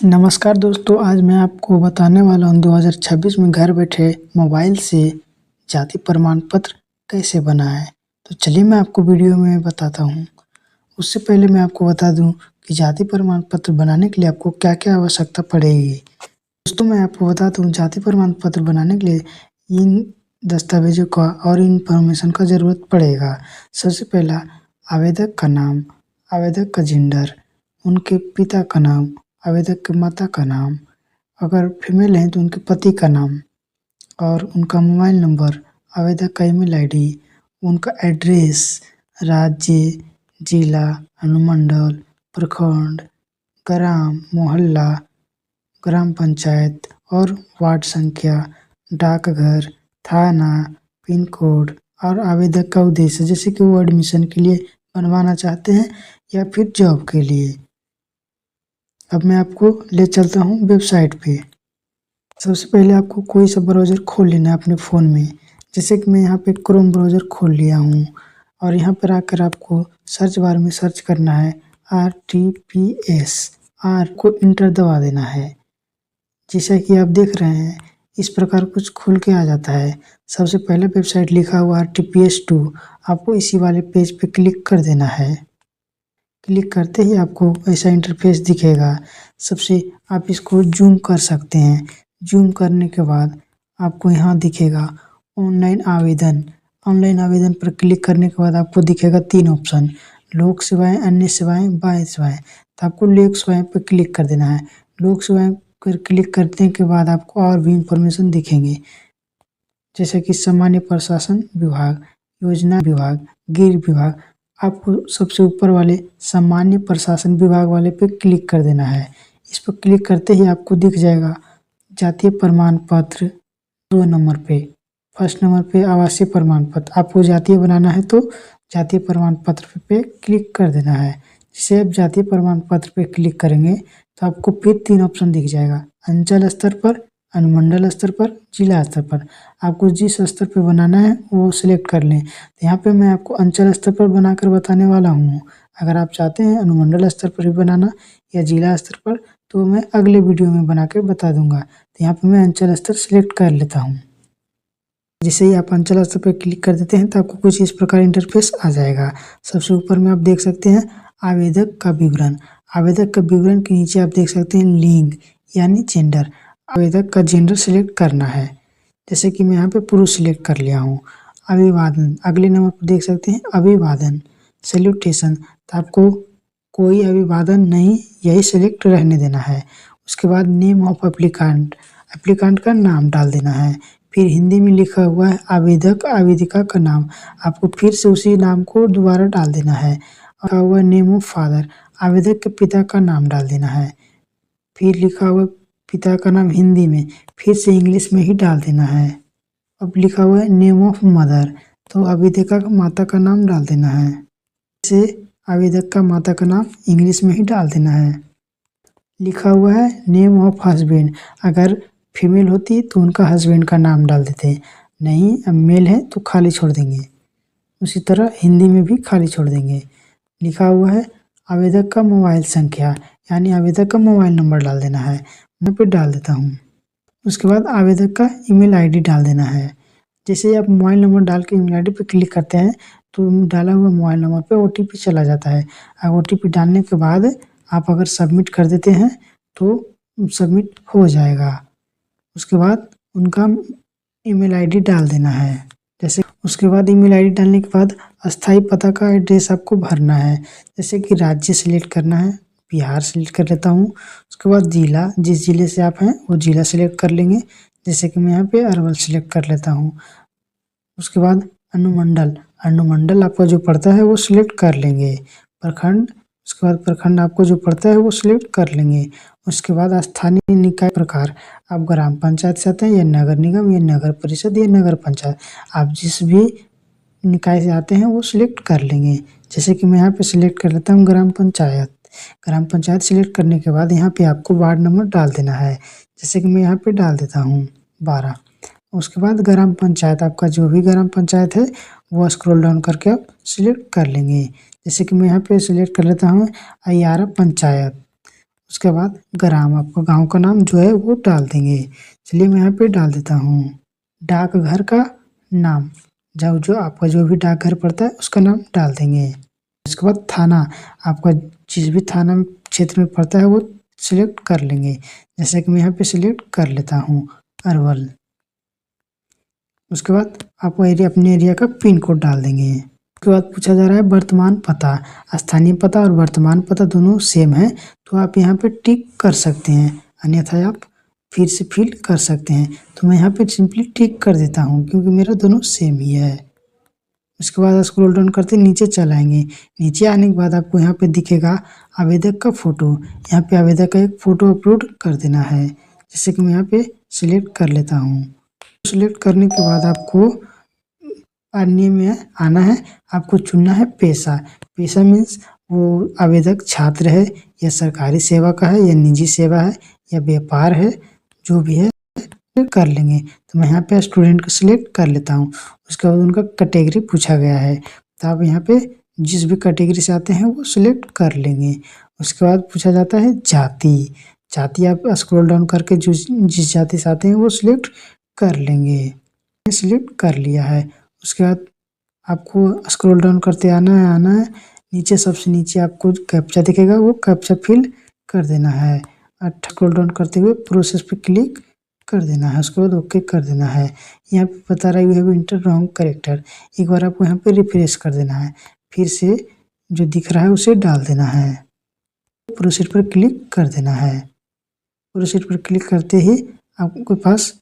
नमस्कार दोस्तों, आज मैं आपको बताने वाला हूँ 2026 में घर बैठे मोबाइल से जाति प्रमाण पत्र कैसे बनाएं। तो चलिए मैं आपको वीडियो में बताता हूँ। उससे पहले मैं आपको बता दूँ कि जाति प्रमाण पत्र बनाने के लिए आपको क्या-क्या आवश्यकता पड़ेगी। दोस्तों मैं आपको बता दूँ, जाति प्रमाण पत्र बनाने के लिए इन दस्तावेजों का और इन्फॉर्मेशन का ज़रूरत पड़ेगा। सबसे पहला आवेदक का नाम, आवेदक का जेंडर, उनके पिता का नाम, आवेदक की माता का नाम, अगर फीमेल हैं तो उनके पति का नाम और उनका मोबाइल नंबर, आवेदक का ईमेल आईडी, उनका एड्रेस, राज्य, जिला, अनुमंडल, प्रखंड, ग्राम, मोहल्ला, ग्राम पंचायत और वार्ड संख्या, डाकघर, थाना, पिन कोड और आवेदक का उद्देश्य, जैसे कि वो एडमिशन के लिए बनवाना चाहते हैं या फिर जॉब के लिए। अब मैं आपको ले चलता हूँ वेबसाइट पे। सबसे पहले आपको कोई सा ब्राउज़र खोल लेना है अपने फ़ोन में। जैसे कि मैं यहाँ पे क्रोम ब्राउज़र खोल लिया हूँ और यहाँ पर आकर आपको सर्च बार में सर्च करना है RTPS। R को इंटर दबा देना है। जैसा कि आप देख रहे हैं इस प्रकार कुछ खुल के आ जाता है। सबसे पहले वेबसाइट लिखा हुआ RTPS2, आपको इसी वाले पेज पे क्लिक कर देना है। क्लिक करते ही आपको ऐसा इंटरफेस दिखेगा। सबसे आप इसको जूम कर सकते हैं। जूम करने के बाद आपको यहाँ दिखेगा ऑनलाइन आवेदन। ऑनलाइन आवेदन पर क्लिक करने के बाद आपको दिखेगा 3 ऑप्शन, लोक सेवाएं, अन्य सेवाएं, बाह्य सेवाएं। तो आपको लोक सेवाएं पर क्लिक कर देना है। लोक सेवाएं पर क्लिक करने के बाद आपको और भी इंफॉर्मेशन दिखेंगे, जैसे कि सामान्य प्रशासन विभाग, योजना विभाग, गृह विभाग। आपको सबसे ऊपर वाले सामान्य प्रशासन विभाग वाले पे क्लिक कर देना है। इस पर क्लिक करते ही आपको दिख जाएगा जातीय प्रमाण पत्र 2 नंबर पे। फर्स्ट नंबर पे आवासीय प्रमाण पत्र। आपको जातीय बनाना है तो जातीय प्रमाण पत्र पे क्लिक कर देना है। जैसे आप जातीय प्रमाण पत्र पे क्लिक करेंगे तो आपको फिर 3 ऑप्शन दिख जाएगा, अंचल स्तर पर, अनुमंडल स्तर पर, जिला स्तर पर। आपको जिस स्तर पे बनाना है वो सिलेक्ट कर लें। तो यहाँ पे मैं आपको अंचल स्तर पर बनाकर बताने वाला हूँ। अगर आप चाहते हैं अनुमंडल स्तर पर भी बनाना या जिला स्तर पर, तो मैं अगले वीडियो में बना के बता दूंगा। तो यहाँ पे मैं अंचल स्तर सिलेक्ट कर लेता हूँ। जैसे ही आप अंचल स्तर पर क्लिक कर देते हैं तो आपको कुछ इस प्रकार इंटरफेस आ जाएगा। सबसे ऊपर में आप देख सकते हैं आवेदक का विवरण। आवेदक का विवरण के नीचे आप देख सकते हैं लिंग यानी जेंडर। आवेदक का जेंडर सिलेक्ट करना है। जैसे कि मैं यहाँ पे पुरुष सिलेक्ट कर लिया हूँ। अभिवादन, अगले नंबर पर देख सकते हैं अभिवादन, सैल्यूटेशन। तो आपको कोई अभिवादन नहीं, यही सिलेक्ट रहने देना है। उसके बाद नेम ऑफ एप्लीकेंट, एप्लीकेंट का नाम डाल देना है। फिर हिंदी में लिखा हुआ है आवेदक आवेदिका का नाम, आपको फिर से उसी नाम को दोबारा डाल देना है। लिखा हुआ नेम ऑफ फादर, आवेदक के पिता का नाम डाल देना है। फिर लिखा हुआ पिता का नाम हिंदी में, फिर से इंग्लिश में ही डाल देना है। अब लिखा हुआ है नेम ऑफ मदर, तो आवेदिका का माता का नाम डाल देना है। इसे आवेदक का माता का नाम इंग्लिश में ही डाल देना है। लिखा हुआ है नेम ऑफ हस्बैंड, अगर फीमेल होती तो उनका हस्बैंड का नाम डाल देते, नहीं अब मेल है तो खाली छोड़ देंगे। उसी तरह हिंदी में भी खाली छोड़ देंगे। लिखा हुआ है आवेदक का मोबाइल संख्या, यानी आवेदक का मोबाइल नंबर डाल देना है। मैं पे डाल देता हूँ। उसके बाद आवेदक का ईमेल आईडी डाल देना है। जैसे ही आप मोबाइल नंबर डाल के ईमेल आईडी पे क्लिक करते हैं तो डाला हुआ मोबाइल नंबर पे OTP चला जाता है। OTP डालने के बाद आप अगर सबमिट कर देते हैं तो सबमिट हो जाएगा। उसके बाद उनका ईमेल आईडी डाल देना है। जैसे उसके बाद ईमेल आईडी डालने के बाद अस्थायी पता का एड्रेस आपको भरना है। जैसे कि राज्य सिलेक्ट करना है, बिहार सिलेक्ट कर लेता हूँ। उसके बाद जिला, जिस जिले से आप हैं वो जिला सिलेक्ट कर लेंगे। जैसे कि मैं यहाँ पे अरवल सिलेक्ट कर लेता हूँ। उसके बाद अनुमंडल, अनुमंडल आपका जो पड़ता है वो सिलेक्ट कर लेंगे। प्रखंड, उसके बाद प्रखंड आपको जो पड़ता है वो सिलेक्ट कर लेंगे। उसके बाद स्थानीय निकाय प्रकार, आप ग्राम पंचायत से आते हैं या नगर निगम या नगर परिषद या नगर पंचायत, आप जिस भी निकाय से आते हैं वो सिलेक्ट कर लेंगे। जैसे कि मैं यहाँ पे सिलेक्ट कर लेता हूँ ग्राम पंचायत। ग्राम पंचायत सिलेक्ट करने के बाद यहाँ पे आपको वार्ड नंबर डाल देना है। जैसे कि मैं यहाँ पे डाल देता हूँ 12। उसके बाद ग्राम पंचायत, आपका जो भी ग्राम पंचायत है वो स्क्रॉल डाउन करके आप सिलेक्ट कर लेंगे। जैसे कि मैं यहाँ पे सिलेक्ट कर लेता हूँ अयारा पंचायत। उसके बाद ग्राम, आपका गांव का नाम जो है वो डाल देंगे। चलिए मैं यहाँ पे डाल देता हूँ। डाकघर का नाम, जब जो आपका जो भी डाकघर पड़ता है उसका नाम डाल देंगे। उसके बाद थाना, आपका जिस भी थाना में क्षेत्र में पड़ता है वो सिलेक्ट कर लेंगे। जैसे कि मैं यहाँ पे सिलेक्ट कर लेता हूँ अरवल। उसके बाद आप अपने एरिया का पिन कोड डाल देंगे। उसके बाद पूछा जा रहा है वर्तमान पता। स्थानीय पता और वर्तमान पता दोनों सेम है, तो आप यहाँ पे टिक कर सकते हैं, अन्यथा आप फिर से फिल कर सकते हैं। तो मैं यहाँ पे सिंपली टिक कर देता हूँ क्योंकि मेरा दोनों सेम ही है। उसके बाद स्क्रॉल डाउन करते नीचे चल आएंगे। नीचे आने के बाद आपको यहाँ पे दिखेगा आवेदक का फोटो। यहाँ पे आवेदक का एक फोटो अपलोड कर देना है। जैसे कि मैं यहाँ पे सिलेक्ट कर लेता हूँ। सिलेक्ट करने के बाद आपको अन्य में आना है, आपको चुनना है पेशा। पेशा मीन्स वो आवेदक छात्र है या सरकारी सेवा का है या निजी सेवा है या व्यापार है, जो भी है कर लेंगे। तो मैं यहाँ पे स्टूडेंट को सिलेक्ट कर लेता हूँ। उसके बाद उनका कैटेगरी पूछा गया है, तो आप यहाँ पे जिस भी कैटेगरी से आते हैं वो सिलेक्ट कर लेंगे। उसके बाद पूछा जाता है जाति। जाति आप स्क्रॉल डाउन करके जिस जाति से आते हैं वो सिलेक्ट कर लेंगे। सिलेक्ट कर लिया है। उसके बाद आपको स्क्रॉल डाउन करते आना है। नीचे सबसे नीचे आपको कैप्चा दिखेगा, वो कैप्चा फिल कर देना है। स्क्रॉल डाउन करते हुए प्रोसेस पे क्लिक कर देना है। उसके बाद ओके कर देना है। यहाँ पे बता रहा है you have entered wrong character. एक बार आपको यहाँ पे रिफ्रेश कर देना है, फिर से जो दिख रहा है उसे डाल देना है। प्रोसीड पर क्लिक कर देना है। प्रोसीड पर क्लिक करते ही आपके पास